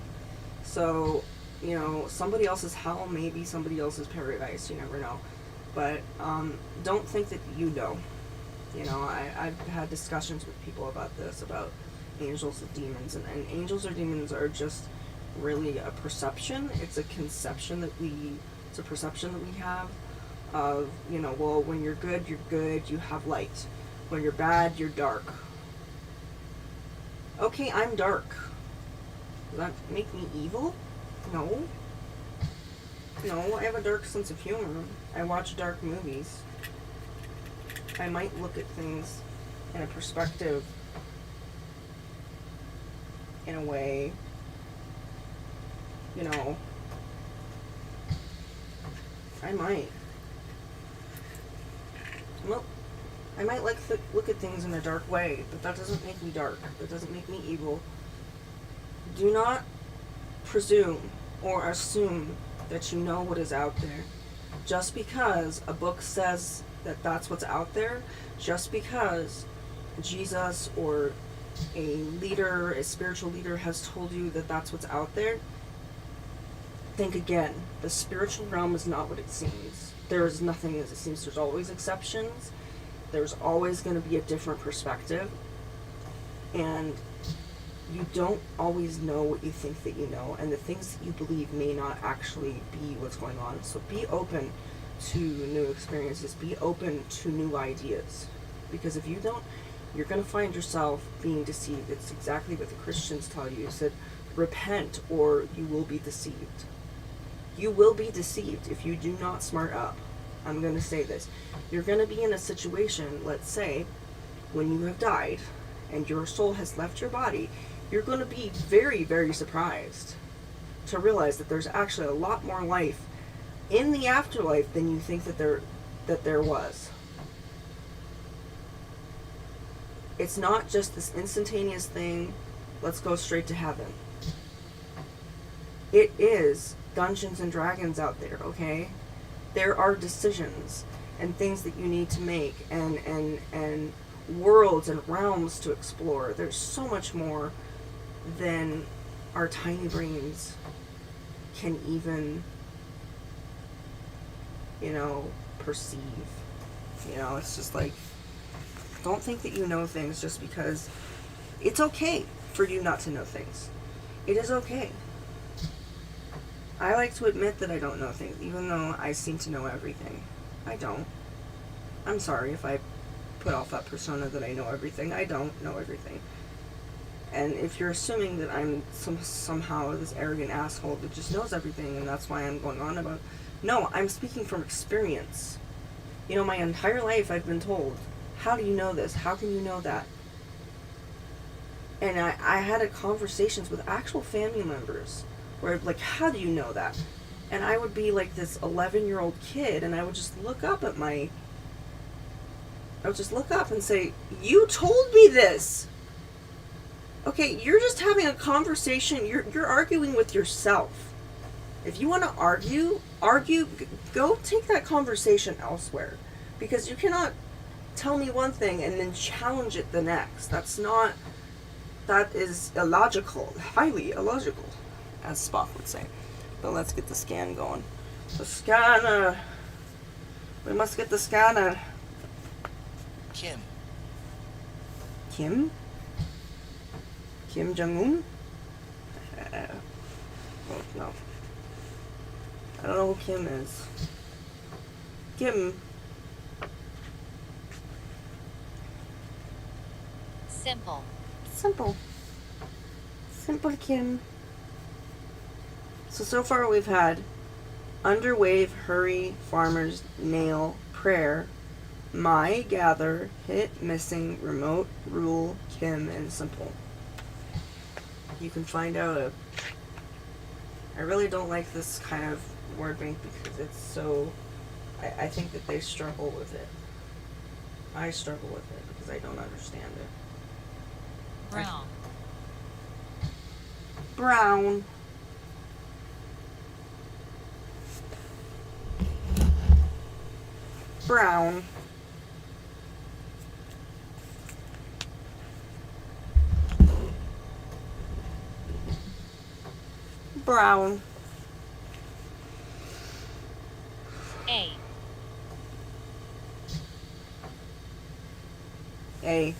[SPEAKER 1] So, you know, somebody else's hell may be somebody else's paradise. You never know. But don't think that you know. You know, I've had discussions with people about this, about angels and demons. And angels or demons are just really a perception. It's a perception that we have of, you know, well, when you're good, you have light. When you're bad, you're dark. Okay, I'm dark. Does that make me evil? No. No, I have a dark sense of humor. I watch dark movies. I might look at things in a perspective, in a way, you know, I might. Well, I might look at things in a dark way, but that doesn't make me dark. That doesn't make me evil. Do not presume or assume that you know what is out there. Just because a book says that that's what's out there, just because Jesus or a leader, a spiritual leader has told you that that's what's out there, think again. The spiritual realm is not what it seems. There is nothing as it seems. There's always exceptions. There's always going to be a different perspective. And you don't always know what you think that you know. And the things that you believe may not actually be what's going on. So be open to new experiences. Be open to new ideas. Because if you don't you're going to find yourself being deceived. It's exactly what the Christians tell you. It said, repent or you will be deceived. You will be deceived if you do not smart up. I'm going to say this. You're going to be in a situation, let's say, when you have died and your soul has left your body, you're going to be very, very surprised to realize that there's actually a lot more life in the afterlife than you think that there was. It's not just this instantaneous thing, let's go straight to heaven. It is Dungeons and Dragons out there, okay? There are decisions and things that you need to make and worlds and realms to explore. There's so much more than our tiny brains can even, perceive. It's just like, don't think that you know things just because it's okay for you not to know things. It is okay. I like to admit that I don't know things, even though I seem to know everything. I don't. I'm sorry if I put off that persona that I know everything. I don't know everything. And if you're assuming that I'm somehow this arrogant asshole that just knows everything and that's why I'm going on about... No, I'm speaking from experience. My entire life I've been told, how do you know this? How can you know that? And I had conversations with actual family members where, like, how do you know that? And I would be like this 11-year-old kid, and I would just look up and say, you told me this! Okay, you're just having a conversation, you're arguing with yourself. If you want to argue, go take that conversation elsewhere. Because you cannot tell me one thing and then challenge it the next. That is illogical, highly illogical, as Spock would say. But let's get the scan going. The scanner. We must get the scanner.
[SPEAKER 3] Kim.
[SPEAKER 1] Kim? Kim Jong-un? Oh, no. I don't know who Kim is. Kim.
[SPEAKER 2] Simple.
[SPEAKER 1] Simple Kim. So far we've had underwave, hurry, farmers, nail, prayer, my, gather, hit, missing, remote, rule, Kim, and simple. You can find out I really don't like this kind of word bank because it's so... I think that they struggle with it. I struggle with it because I don't understand it.
[SPEAKER 2] Brown.
[SPEAKER 1] Brown. Brown. Brown.
[SPEAKER 2] A.
[SPEAKER 1] A.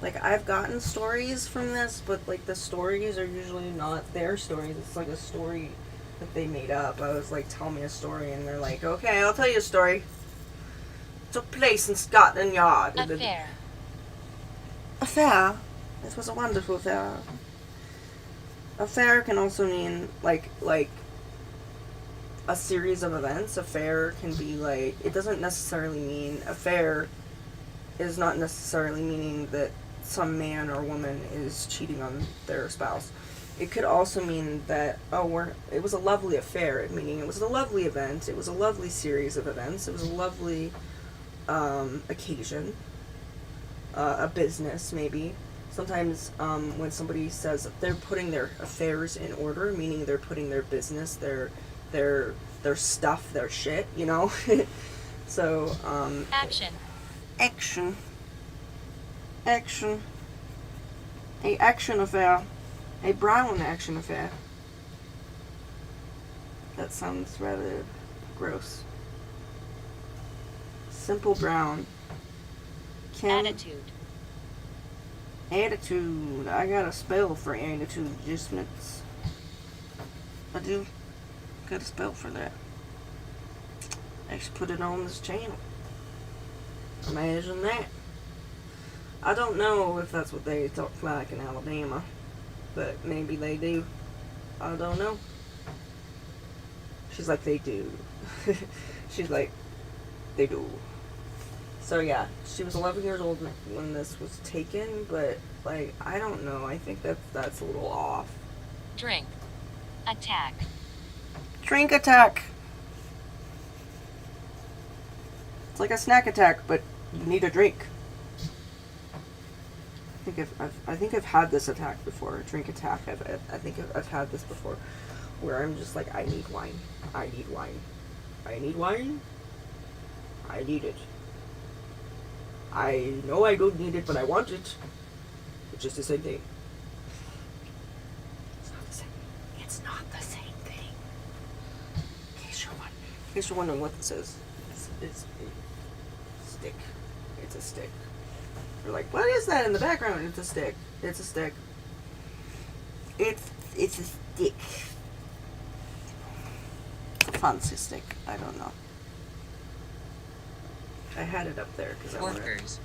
[SPEAKER 1] Like, I've gotten stories from this, but, like, the stories are usually not their stories. It's like a story that they made up. I was like, tell me a story, and they're like, okay, I'll tell you a story. It took place in Scotland Yard.
[SPEAKER 2] Affair.
[SPEAKER 1] Affair? This was a wonderful affair. Affair can also mean, like a series of events. Affair can be, like, it doesn't necessarily mean, affair is not necessarily meaning that some man or woman is cheating on their spouse. It could also mean that, it was a lovely affair, meaning it was a lovely event, it was a lovely series of events, it was a lovely occasion, a business maybe. Sometimes when somebody says they're putting their affairs in order, meaning they're putting their business, their stuff, their shit, So,
[SPEAKER 2] Action.
[SPEAKER 1] Action. A action affair. A brown action affair. That sounds rather gross. Simple brown.
[SPEAKER 2] Attitude.
[SPEAKER 1] Attitude. I got a spell for attitude adjustments. I do. Got a spell for that. I should put it on this channel. Imagine that. I don't know if that's what they talk like in Alabama, but maybe they do. I don't know. She's like, they do. She's like, they do. So yeah, she was 11 years old when this was taken, but like, I don't know. I think that's a little off.
[SPEAKER 2] Drink. Attack.
[SPEAKER 1] Drink attack. It's like a snack attack, but you need a drink. I think I've had this attack before. A drink attack. I think I've had this before, where I'm just like, I need wine. I need wine. I need wine. I need it. I know I don't need it, but I want it. Which is the same thing. It's not the same. It's not the same thing. In case you're wondering what this is, it's a stick. It's a stick. You're like, what is that in the background? It's a stick. It's a stick. It's a stick. It's a fancy stick. I don't know. I had it up there because I wanted it.
[SPEAKER 2] Workers.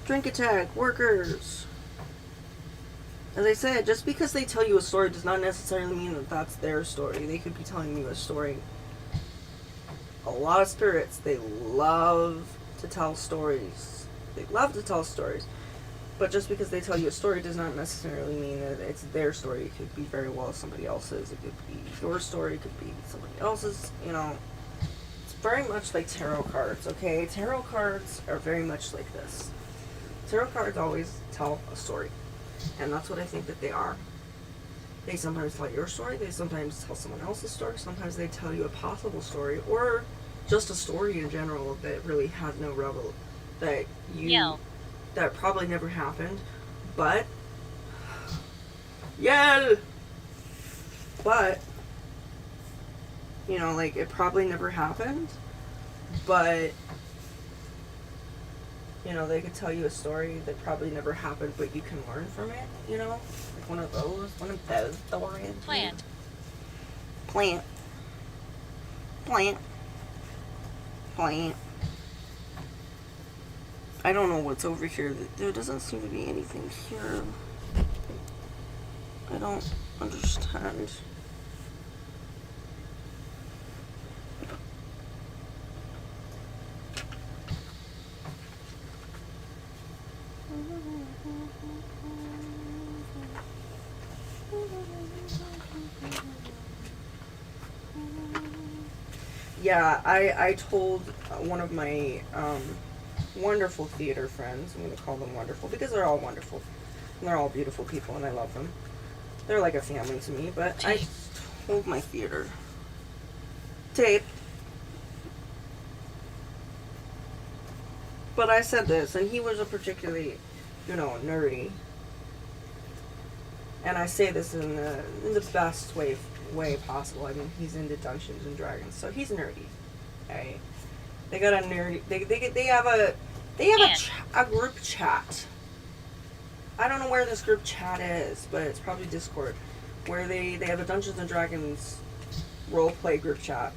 [SPEAKER 1] Drink attack. Workers. As I said, just because they tell you a story does not necessarily mean that that's their story. They could be telling you a story. A lot of spirits, they love to tell stories. They love to tell stories. But just because they tell you a story does not necessarily mean that it's their story. It could be very well somebody else's. It could be your story. It could be somebody else's. You know, it's very much like tarot cards, okay? Tarot cards are very much like this. Tarot cards always tell a story. And that's what I think that they are. They sometimes tell your story. They sometimes tell someone else's story. Sometimes they tell you a possible story. Or just a story in general that really has no revel. That you...
[SPEAKER 2] Yell.
[SPEAKER 1] That probably never happened. But... Yell! But... You know, like, it probably never happened. But... You know, they could tell you a story that probably never happened, but you can learn from it, you know? Like one of those stories.
[SPEAKER 2] Plant.
[SPEAKER 1] Plant. Plant. Plant. I don't know what's over here. There doesn't seem to be anything here. I don't understand. Yeah, I told one of my wonderful theater friends, I'm going to call them wonderful because they're all wonderful. And they're all beautiful people and I love them. They're like a family to me, but I told my theater tape. But I said this, and he was a particularly, you know, nerdy. And I say this in the best way possible. I mean, he's into Dungeons and Dragons, so he's nerdy. Right? They got a nerdy. They have a group chat. I don't know where this group chat is, but it's probably Discord, where they have a Dungeons and Dragons roleplay group chat.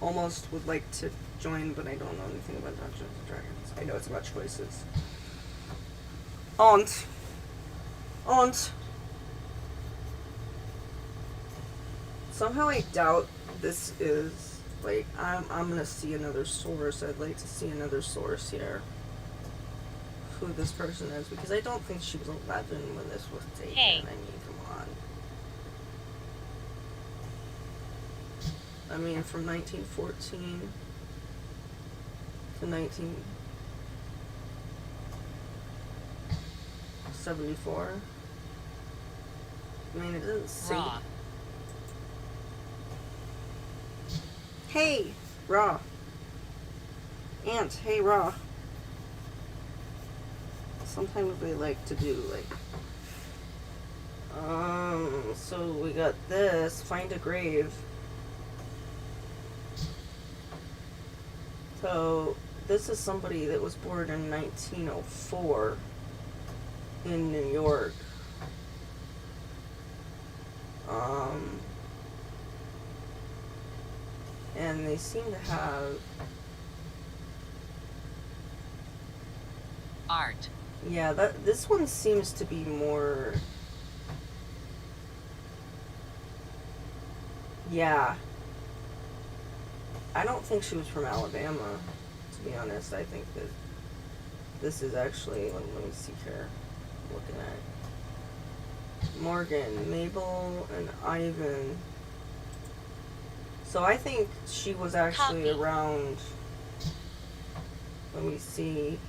[SPEAKER 1] Almost would like to join, but I don't know anything about Dungeons and Dragons. I know it's about choices. Aunt. Somehow I doubt this is, like, I'm gonna see another source. I'd like to see another source here. Who this person is, because I don't think she was 11 when this was taken.
[SPEAKER 2] Hey.
[SPEAKER 1] I mean, come on. I mean, from 1914 to 1974. I mean, it doesn't say.
[SPEAKER 2] Raw.
[SPEAKER 1] Hey, Raw. Aunt, hey, Raw. Sometimes they like to do, like, so we got this, find a grave. So, this is somebody that was born in 1904 in New York. And they seem to have
[SPEAKER 2] Art.
[SPEAKER 1] Yeah, this one seems to be more. Yeah. I don't think she was from Alabama, to be honest. I think that this is actually, let me see here. I'm looking at Morgan, Mabel, and Ivan. So I think she was actually
[SPEAKER 2] Copy.
[SPEAKER 1] around, let me see,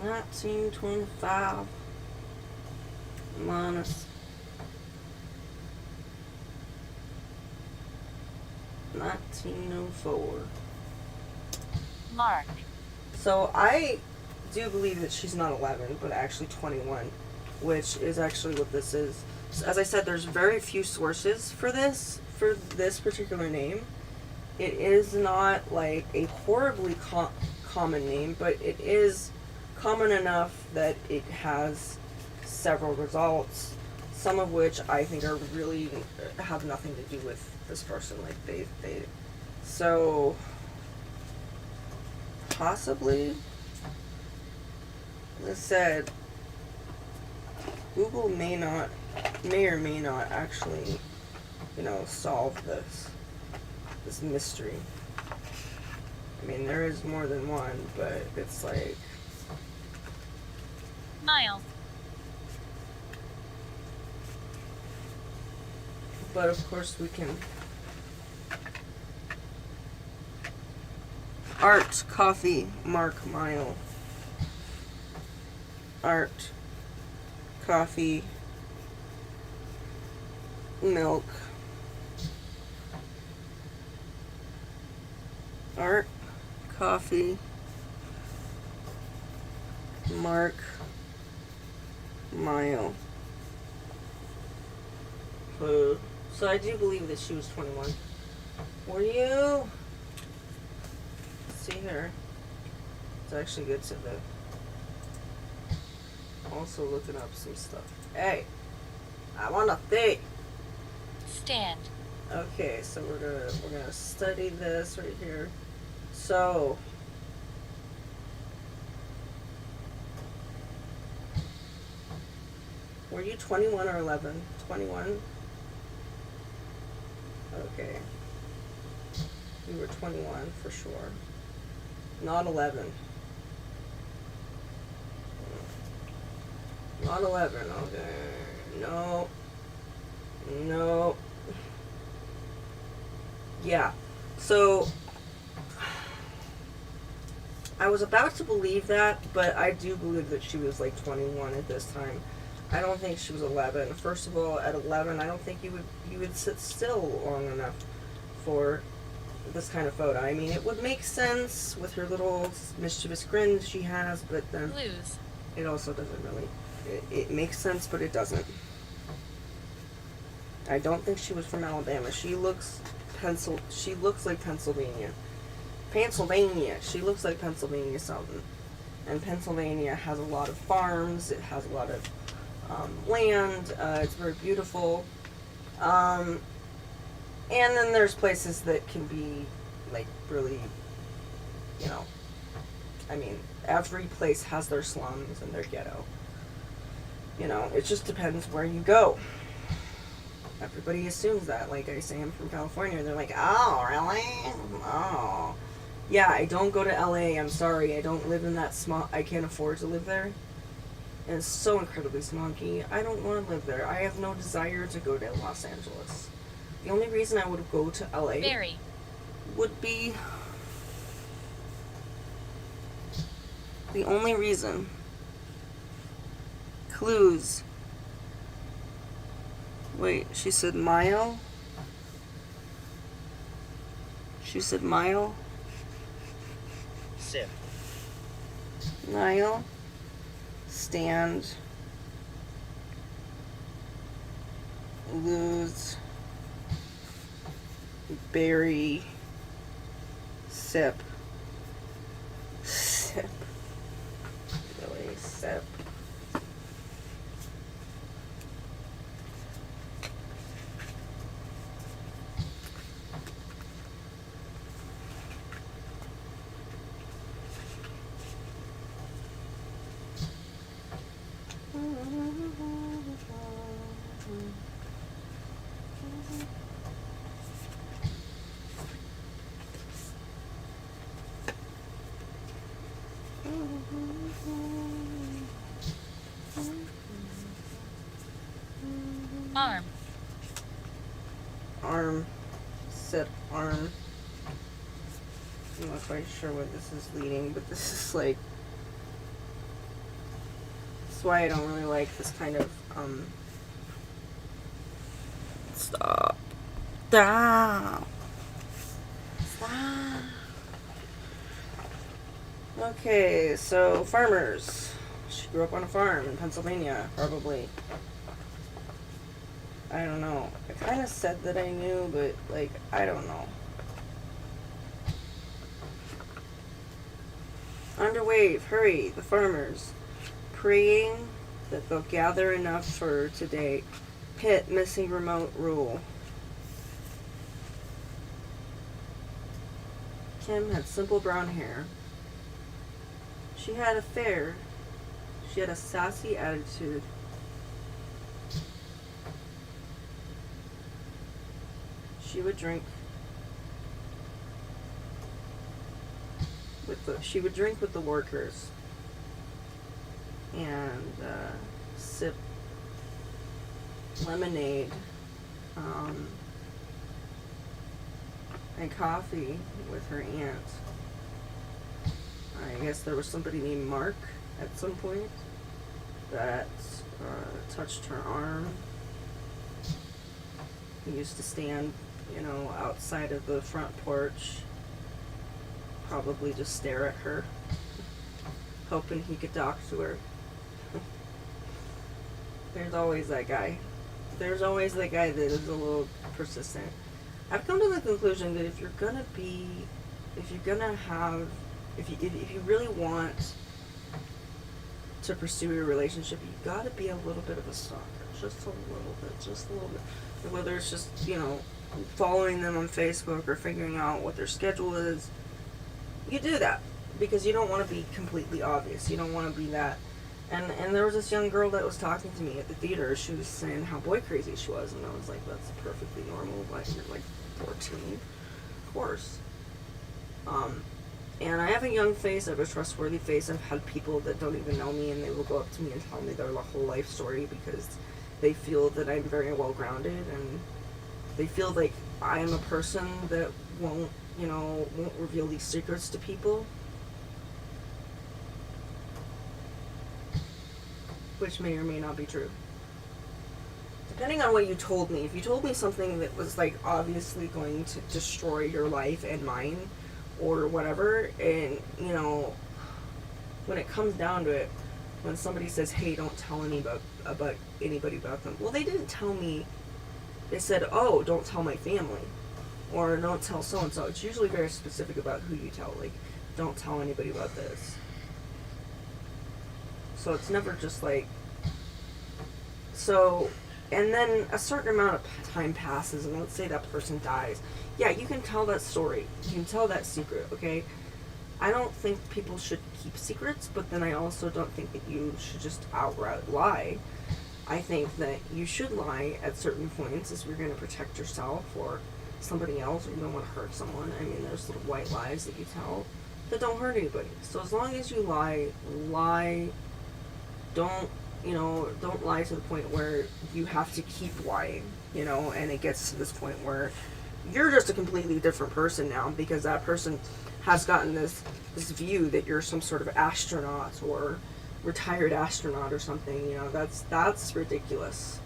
[SPEAKER 1] 1925 minus 1904.
[SPEAKER 2] Mark.
[SPEAKER 1] So I do believe that she's not 11, but actually 21, which is actually what this is. So as I said, there's very few sources for this particular name. It is not like a horribly common name, but it is common enough that it has several results, some of which I think are really have nothing to do with this person. Like they so possibly, as I said, Google may or may not actually, solve this mystery. I mean, there is more than one, but it's like,
[SPEAKER 2] Mile.
[SPEAKER 1] but of course we can. Art, coffee, Mark, mile. Art, coffee, milk. Art, coffee, Mark, mile. So I do believe that she was 21. Were you? Let's see here. It's actually good to the. Also looking up some stuff. Hey, I wanna think.
[SPEAKER 2] Stand.
[SPEAKER 1] Okay, so we're gonna study this right here. So were you 21 or 11? 21? Okay. You were 21 for sure. Not 11. Not 11, okay. No. No. Yeah. So I was about to believe that, but I do believe that she was like 21 at this time. I don't think she was 11. First of all, at 11, I don't think you would sit still long enough for this kind of photo. I mean, it would make sense with her little mischievous grin she has, but then
[SPEAKER 2] Blues.
[SPEAKER 1] it also doesn't really. It makes sense, but it doesn't. I don't think she was from Alabama. She looks like Pennsylvania. She looks like Pennsylvania something. And Pennsylvania has a lot of farms. It has a lot of land. It's very beautiful. And then there's places that can be like really, I mean, every place has their slums and their ghetto. It just depends where you go. Everybody assumes that. Like I say, I'm from California. They're like, oh, really? Oh. Yeah, I don't go to LA. I'm sorry. I don't live in that small. I can't afford to live there. And it's so incredibly smoggy. I don't want to live there. I have no desire to go to Los Angeles. The only reason I would go to LA
[SPEAKER 2] Very.
[SPEAKER 1] would be. The only reason. Clues. Wait, she said mile? She said mile?
[SPEAKER 3] Sip.
[SPEAKER 1] Nile? Stand. Lose. Bury. Sip. Sip. Really? Sip.
[SPEAKER 2] Arm.
[SPEAKER 1] Arm. Sip. Arm. I'm not quite sure what this is leading, but this is like... That's why I don't really like this kind of, Stop. Stop. Stop. Okay, so farmers. She grew up on a farm in Pennsylvania, probably. I don't know. I kind of said that I knew, but, like, I don't know. Underwave, hurry, the farmers. Praying that they'll gather enough for today. Hit missing remote rule. Kim had simple brown hair. She had a sassy attitude. She would drink with the workers and sip lemonade and coffee with her aunt. I guess there was somebody named Mark at some point that touched her arm. He used to stand, outside of the front porch, probably just stare at her, hoping he could talk to her. There's always that guy. There's always that guy that is a little persistent. I've come to the conclusion that if you really want to pursue your relationship, you gotta be a little bit of a stalker. Just a little bit. Whether it's just, following them on Facebook or figuring out what their schedule is, you do that because you don't want to be completely obvious. You don't want to be that. And there was this young girl that was talking to me at the theater. She was saying how boy crazy she was, and I was like, that's perfectly normal. Like, you're like 14, of course. And I have a young face. I have a trustworthy face. I've had people that don't even know me, and they will go up to me and tell me their whole life story because they feel that I'm very well grounded, and they feel like I am a person that won't reveal these secrets to people. Which may or may not be true. Depending on what you told me. If you told me something that was like obviously going to destroy your life and mine or whatever, and when it comes down to it, when somebody says, hey, don't tell anybody about them. Well, they didn't tell me. They said, oh, don't tell my family. Or don't tell so-and-so. It's usually very specific about who you tell. Like, don't tell anybody about this. So it's never just like... So, and then a certain amount of time passes, and let's say that person dies. Yeah, you can tell that story. You can tell that secret, okay? I don't think people should keep secrets, but then I also don't think that you should just outright lie. I think that you should lie at certain points if you're going to protect yourself or somebody else, or you don't want to hurt someone. I mean, there's little white lies that you tell that don't hurt anybody. So as long as you lie, don't lie to the point where you have to keep lying, and it gets to this point where you're just a completely different person now because that person has gotten this view that you're some sort of astronaut or retired astronaut or something. That's ridiculous.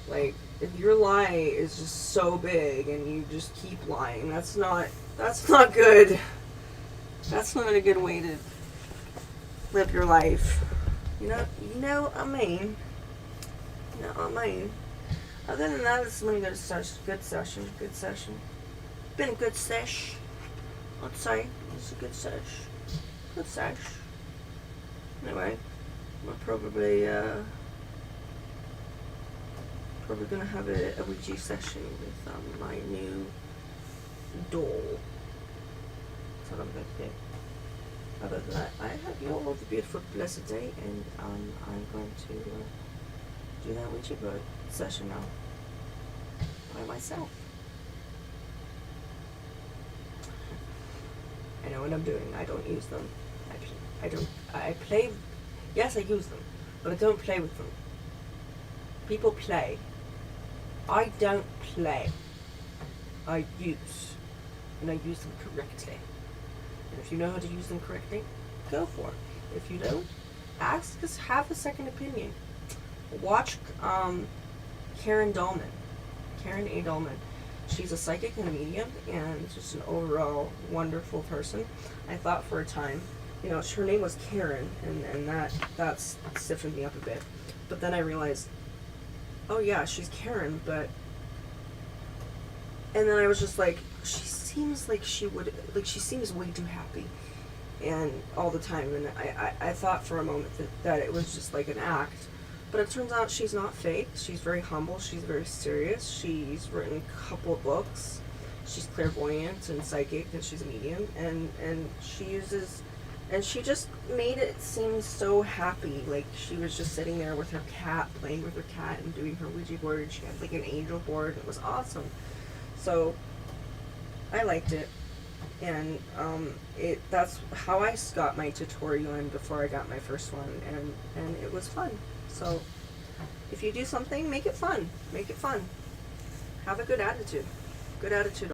[SPEAKER 1] Like, if your lie is just so big and you just keep lying, that's not good. That's not a good way to live your life. You know what I mean. Other than that, it's been a good session. Been a good sesh. Let's say it's a good sesh. Anyway, we're probably gonna have a Ouija session with my new doll. That's what I'm gonna do. other than that, I have you all the beautiful blessed day, and I'm going to do that Ouija board session now by myself. I know what I'm doing. I don't use them. I play. Yes, I use them, but I don't play with them. People play. I don't play. I use. And I use them correctly. And if you know how to use them correctly, go for it. If you don't, ask us, have a second opinion. Watch Karen Dahlman. Karen A. Dahlman. She's a psychic and a medium, and just an overall wonderful person. I thought for a time, her name was Karen, and that's stiffened me up a bit. But then I realized, oh yeah, she's Karen, but... And then I was just like, she seems like she seems way too happy, and all the time, and I thought for a moment that it was just like an act. But it turns out she's not fake. She's very humble. She's very serious. She's written a couple of books. She's clairvoyant and psychic, and she's a medium. And she uses... And she just made it seem so happy. Like, she was just sitting there with her cat, playing with her cat and doing her Ouija board. And she had, like, an angel board. It was awesome. So, I liked it. And that's how I got my tutorial in before I got my first one. And it was fun. So, if you do something, make it fun. Make it fun. Have a good attitude. Good attitude.